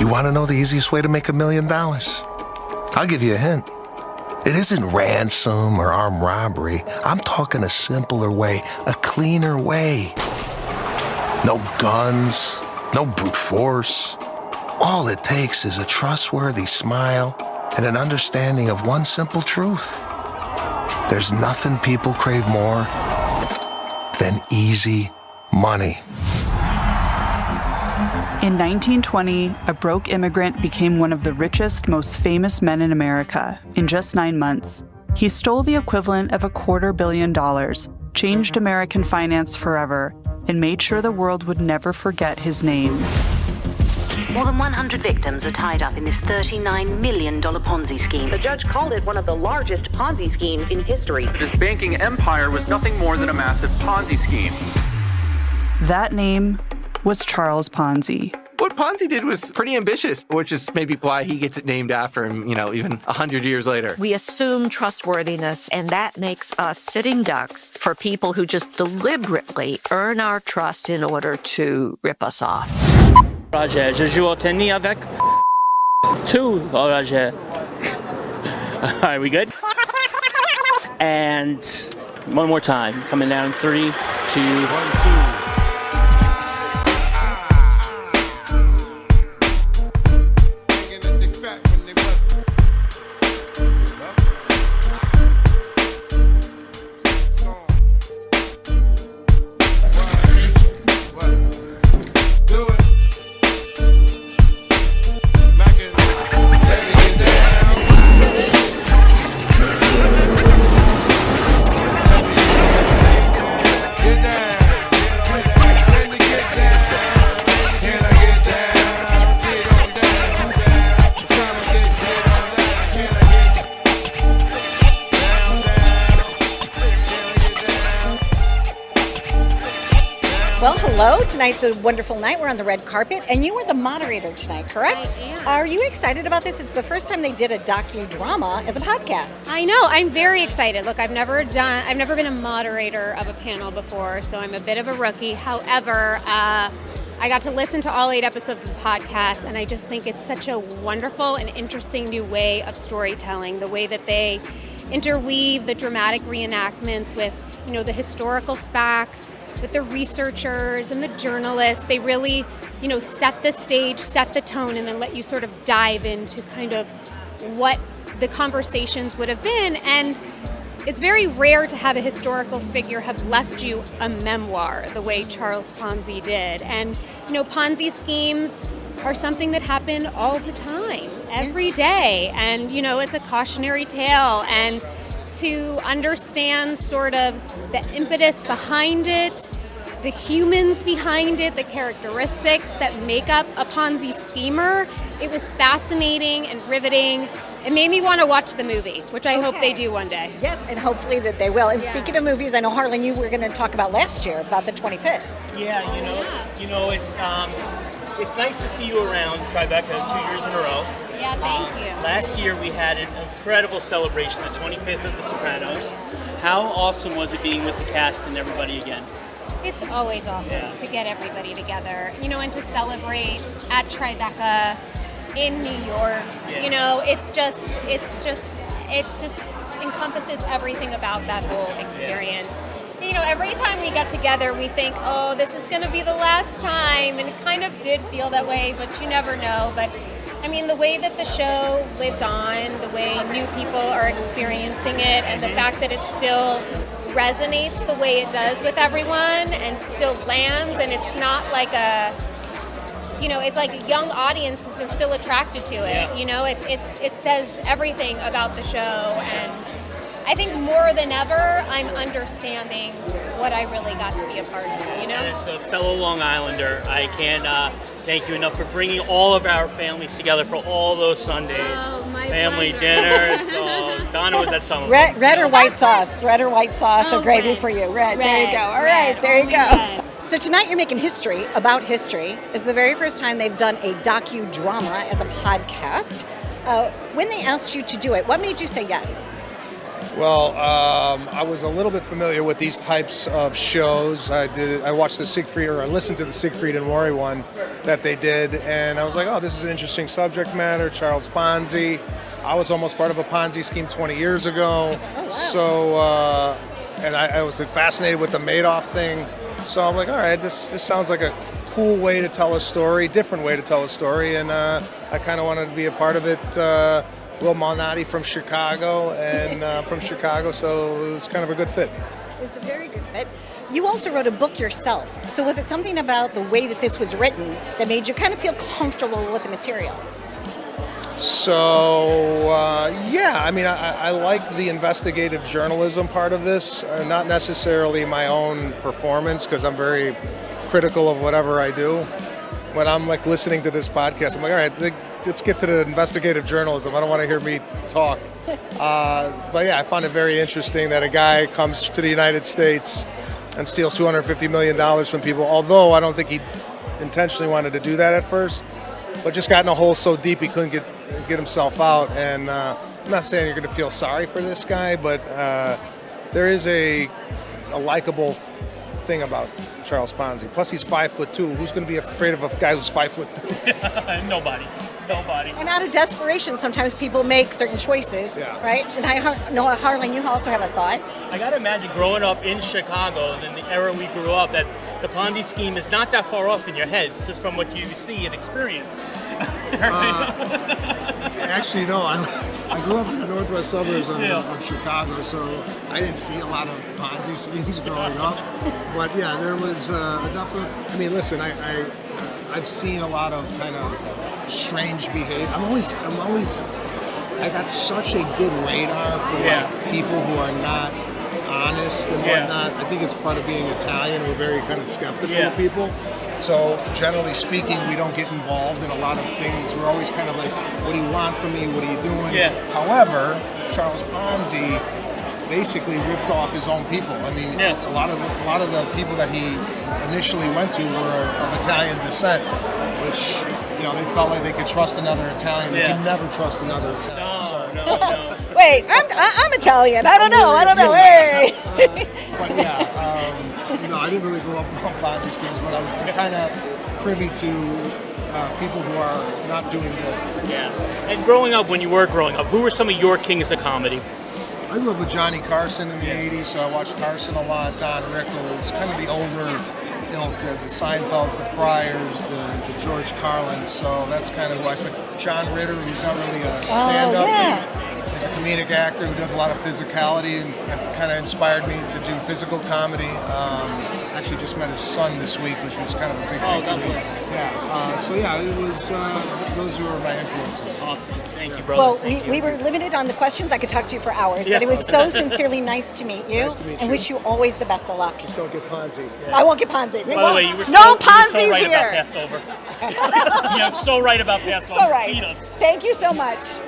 You want to know the easiest way to make $1 million? I'll give you a hint. It isn't ransom or armed robbery. I'm talking a simpler way, a cleaner way. No guns, no brute force. All it takes is a trustworthy smile and an understanding of one simple truth. There's nothing people crave more than easy money. In 1920, a broke immigrant became one of the richest, most famous men in America in just 9 months. He stole the equivalent of $250 million, changed American finance forever, and made sure the world would never forget his name. More than 100 victims are tied up in this $39 million Ponzi scheme. The judge called it one of the largest Ponzi schemes in history. This banking empire was nothing more than a massive Ponzi scheme. That name was Charles Ponzi. What Ponzi did was pretty ambitious, which is maybe why he gets it named after him, even 100 years later. We assume trustworthiness, and that makes us sitting ducks for people who just deliberately earn our trust in order to rip us off. Roger, je joue au tennis avec two, Roger. Are we good? And one more time. Coming down 3, 2, 1, 2. Tonight's a wonderful night. We're on the red carpet, and you were the moderator tonight, correct? I am. Are you excited about this? It's the first time they did a docudrama as a podcast. I know. I'm very excited. Look, I've never been a moderator of a panel before, so I'm a bit of a rookie. However, I got to listen to all 8 episodes of the podcast, and I just think it's such a wonderful and interesting new way of storytelling. The way that they interweave the dramatic reenactments with, the historical facts, with the researchers and the journalists. They really, set the stage, set the tone, and then let you sort of dive into kind of what the conversations would have been. And it's very rare to have a historical figure have left you a memoir the way Charles Ponzi did. And, Ponzi schemes are something that happen all the time, every day. And, it's a cautionary tale. And to understand sort of the impetus behind it, the humans behind it, the characteristics that make up a Ponzi schemer, it was fascinating and riveting. It made me want to watch the movie, which I hope they do one day. Yes, and hopefully that they will. And speaking of movies, I know, Harlan, you were going to talk about last year, about the 25th. Yeah, it's nice to see you around, Tribeca, 2 years in a row. Yeah, thank you. Last year we had an incredible celebration, the 25th of The Sopranos. How awesome was it being with the cast and everybody again? It's always awesome to get everybody together, and to celebrate at Tribeca in New York. Yeah. It's just encompasses everything about that whole experience. Yeah. Every time we get together, we think, oh, this is going to be the last time, and it kind of did feel that way, but you never know. But the way that the show lives on, the way new people are experiencing it, and the fact that it still resonates the way it does with everyone and still lands, and it's not like it's like young audiences are still attracted to it. Yeah. It says everything about the show, and I think more than ever, I'm understanding what I really got to be a part of, And as a fellow Long Islander, I can't thank you enough for bringing all of our families together for all those Sundays. Oh, my family pleasure. dinners. So Donna was at some of them. Red or white sauce? Red or white sauce or gravy red. for you? Red. There you go. All Red. right, there you go. Red. So tonight you're making history about history. It's the very first time they've done a docudrama as a podcast. When they asked you to do it, what made you say yes? Well, I was a little bit familiar with these types of shows. I watched the Siegfried, or I listened to the Siegfried and Roy one that they did, and I was like, oh, this is an interesting subject matter. Charles Ponzi. I was almost part of a Ponzi scheme 20 years ago. Oh, wow. So, and I was fascinated with the Madoff thing. So I'm like, all right, this sounds like a cool way to tell a story, different way to tell a story, and I kind of wanted to be a part of it. Will Malnati from Chicago, so it was kind of a good fit. It's a very good fit. You also wrote a book yourself. So was it something about the way that this was written that made you kind of feel comfortable with the material? So, yeah, I mean, I like the investigative journalism part of this, not necessarily my own performance, because I'm very critical of whatever I do. When I'm like listening to this podcast, I'm like, all right, let's get to the investigative journalism. I don't want to hear me talk. But yeah, I found it very interesting that a guy comes to the United States and steals $250 million from people, although I don't think he intentionally wanted to do that at first, but just got in a hole so deep he couldn't get himself out. And I'm not saying you're going to feel sorry for this guy, but there is a likable thing about Charles Ponzi. Plus, he's 5'2". Who's going to be afraid of a guy who's 5'2"? Nobody. And out of desperation, sometimes people make certain choices, right? And I know, Harlan, you also have a thought. I got to imagine growing up in Chicago, in the era we grew up, that the Ponzi scheme is not that far off in your head, just from what you see and experience. Actually, no. I grew up in the northwest suburbs of Chicago, so I didn't see a lot of Ponzi schemes growing up. But yeah, there was a definite. I mean, listen, I've seen a lot of kind of strange behavior. I got such a good radar for like people who are not honest and whatnot. I think it's part of being Italian. We're very kind of skeptical of people. So generally speaking, we don't get involved in a lot of things. We're always kind of like, what do you want from me? What are you doing? Yeah. However, Charles Ponzi basically ripped off his own people. I mean, a lot of the people that he initially went to were of Italian descent, which, you know, they felt like they could trust another Italian. You can never trust another Italian. No. Wait, I'm Italian. I don't know. Hey. But no, I didn't really grow up on Ponzi schemes, but I'm kind of privy to people who are not doing good. Yeah. And growing up, when you were growing up, who were some of your kings of comedy? I grew up with Johnny Carson in the 80s, so I watched Carson a lot, Don Rickles, kind of the older ilk, the Seinfelds, the Pryors, the George Carlins, so that's kind of who I said. John Ritter, who's not really a stand-up. He's a comedic actor who does a lot of physicality and kind of inspired me to do physical comedy. Actually just met his son this week, which was kind of a big thing for me. Yeah, it was, those were my influences. Awesome. Thank you, brother. Well, we were limited on the questions. I could talk to you for hours, but it was so sincerely nice to meet you. Nice to meet and you. wish you always the best of luck. Just don't get Ponzi. I won't get Ponzi. By the way, you were no Ponzi's so right here. about Passover. You're so right about Passover. So right. Thank you so much.